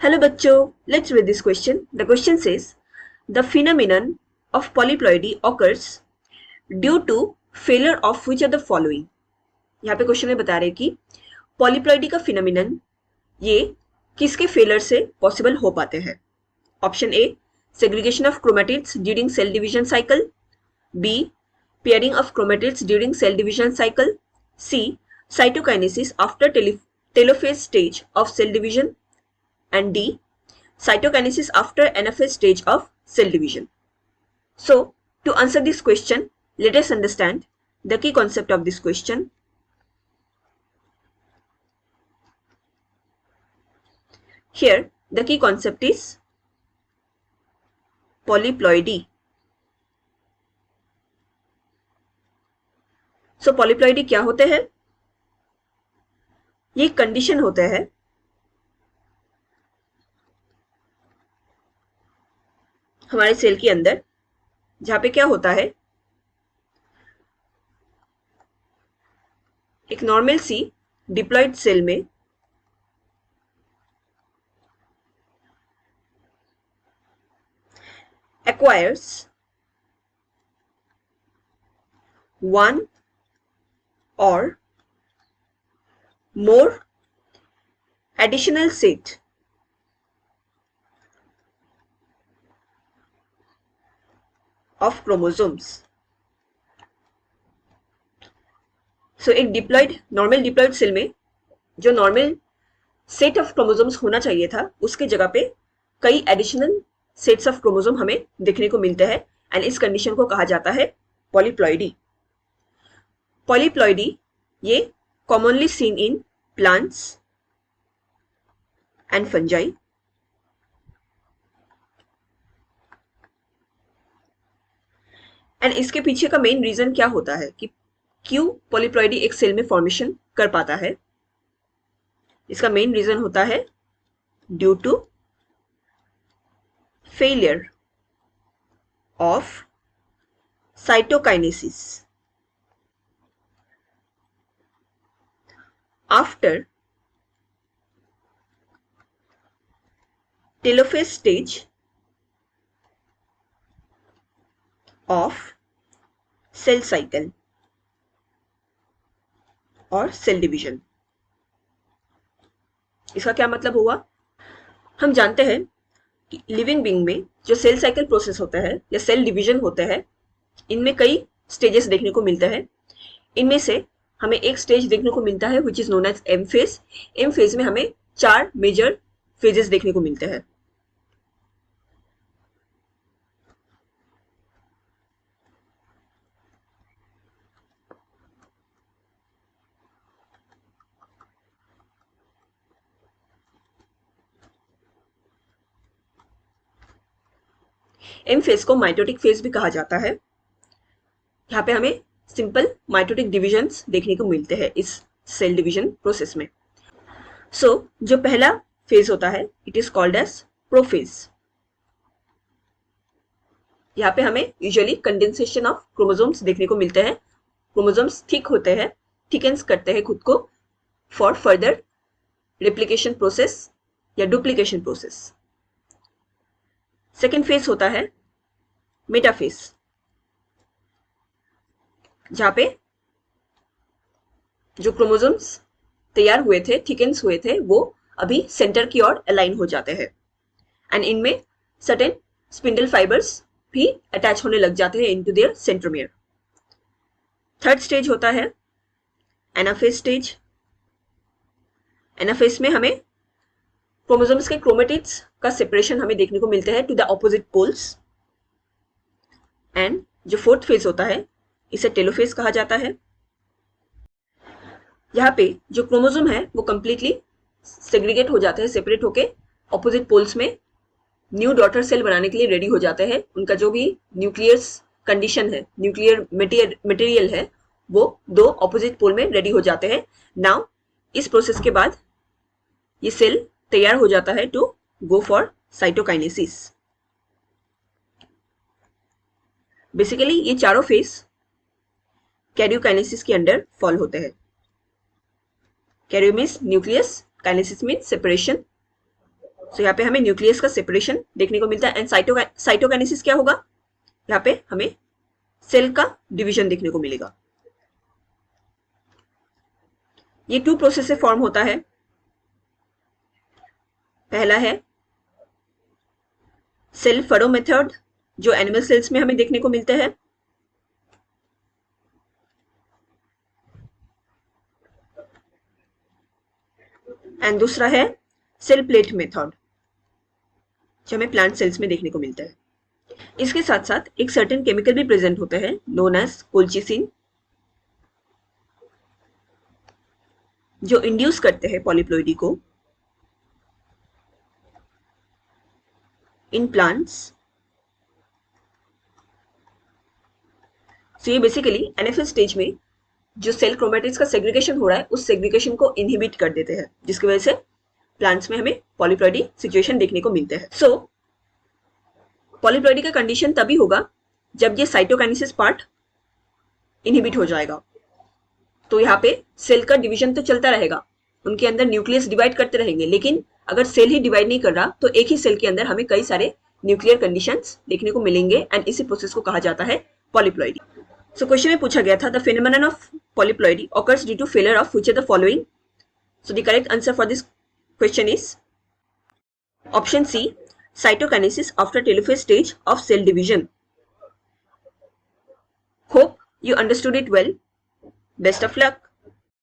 Hello bachcho, let's read this question. The question says, the phenomenon of polyploidy occurs due to failure of which of the following. यहाँ पे question में बता रहे कि polyploidy का phenomenon ये किसके फेलर से पॉसिबल हो पाते हैं. Option A, segregation of chromatids during cell division cycle. B, pairing of chromatids during cell division cycle. C, cytokinesis after telophase stage of cell division. And D, cytokinesis after anaphase stage of cell division. So, to answer this question, let us understand the key concept of this question. Here, the key concept is polyploidy. So, polyploidy क्या होते हैं? ये condition होते हैं हमारे cell के अंदर, जहां पे क्या होता है, एक नॉर्मल सी डिप्लॉयड सेल में acquires one or more additional set of chromosomes. So, एक डिप्लॉयड नॉर्मल डिप्लॉयड सेल में जो नॉर्मल सेट ऑफ क्रोमोसोम्स होना चाहिए था, उसके जगह पे कई एडिशनल सेट्स ऑफ क्रोमोसोम हमें देखने को मिलते हैं एंड इस कंडीशन को कहा जाता है पॉलीप्लॉइडी. पॉलीप्लॉइडी ये commonly seen in plants and fungi. And इसके पीछे का मेन रीजन क्या होता है कि क्यों पॉलीप्लॉइडी एक सेल में फॉर्मेशन कर पाता है. इसका मेन रीजन होता है due to failure of cytokinesis after telophase stage of cell cycle और सेल डिवीजन. इसका क्या मतलब हुआ? हम जानते हैं लिविंग बीइंग में जो सेल साइकिल प्रोसेस होता है या सेल डिवीजन होता है, इनमें कई स्टेजेस देखने को मिलता है. इनमें से हमें एक स्टेज देखने को मिलता है which is known as M phase. M phase में हमें 4 मेजर फेजेस देखने को मिलते हैं. एम फेज को माइटोटिक फेज भी कहा जाता है. यहाँ पे हमें सिंपल माइटोटिक डिविजन्स देखने को मिलते हैं इस सेल डिवीजन प्रोसेस में. सो जो पहला फेज होता है it is called as prophase. यहाँ पे हमें यूजुअली कंडेंसेशन ऑफ क्रोमोसोम्स देखने को मिलते हैं. क्रोमोसोम्स थिक होते हैं, थिकेंस करते हैं खुद को फॉर फर्दर रेप्लिकेशन प्रोसेस या डुप्लीकेशन प्रोसेस. सेकेंड फेज होता है मेटाफेज, जहां पे जो क्रोमोसोम्स तैयार हुए थे, थिकेंस हुए थे, वो अभी सेंटर की ओर अलाइन हो जाते हैं एंड इनमें सर्टेन स्पिंडल फाइबर्स भी अटैच होने लग जाते हैं into their centromere. Third stage होता है एनाफेज स्टेज. एनाफेज में हमें क्रोमोसोम्स के क्रोमेटिड्स का सेपरेशन हमें देखने को मिलते हैं to the opposite poles. And जो फोर्थ फेज होता है इसे टेलोफेज कहा जाता है. यहाँ पे जो क्रोमोसोम है वो कंप्लीटली सेग्रीगेट हो जाते हैं, सेपरेट होके ऑपोजिट पोल्स में न्यू डॉटर सेल बनाने के लिए रेडी हो जाते हैं. उनका जो भी न्यूक्लियर कंडीशन है, न्यूक्लियर मटेरियल है, वो 2 ऑपोजिट पोल में रेडी हो जाते हैं. नाउ इस प्रोसेस के बाद ये सेल तैयार हो जाता है to go for cytokinesis. Basically ये चारों फेज कैरियोकाइनेसिस के अंडर फॉल होते हैं. Karyo means nucleus, kinesis means separation so यहाँ पे हमें न्यूक्लियस का सेपरेशन देखने को मिलता है एंड साइटोकाइनेसिस क्या होगा, यहाँ पे हमें सेल का डिवीजन देखने को मिलेगा। ये 2 प्रोसेस से फॉर्म होता है। पहला है सेल फरो मेथड, जो एनिमल सेल्स में हमें देखने को मिलते हैं, एंड दूसरा है सेल प्लेट मेथड, जो हमें प्लांट सेल्स में देखने को मिलता है। इसके साथ साथ एक सर्टेन केमिकल भी प्रेजेंट होता है नोन एज कोल्चिसिन, जो इंड्यूस करते हैं पॉलीप्लॉइडी को इन प्लांट्स। सो ये बेसिकली एनएफएल स्टेज में जो सेल क्रोमेटिड्स का सेग्रीगेशन हो रहा है उस सेग्रीगेशन को इनहिबिट कर देते हैं, जिसकी वजह से प्लांट्स में हमें पॉलीप्लॉइडी सिचुएशन देखने को मिलते हैं। सो पॉलीप्लॉइडी का कंडीशन तभी होगा जब ये साइटोकाइनेसिस पार्ट इनहिबिट हो जाएगा। तो यहाँ पे सेल का डिवीजन तो चलता रहेगा, उनके अंदर न्यूक्लियस डिवाइड करते रहेंगे, लेकिन अगर सेल ही डिवाइड नहीं कर रहा तो एक ही सेल के अंदर हमें कई सारे न्यूक्लियर कंडीशंस देखने को मिलेंगे एंड इसी प्रोसेस को कहा जाता है पॉलीप्लॉइडी। सो क्वेश्चन में पूछा गया था the phenomenon of polyploidy occurs due to failure of which of the following. So the correct answer for this question is option C, cytokinesis after telophase stage of cell division. Hope you understood it well. Best of luck.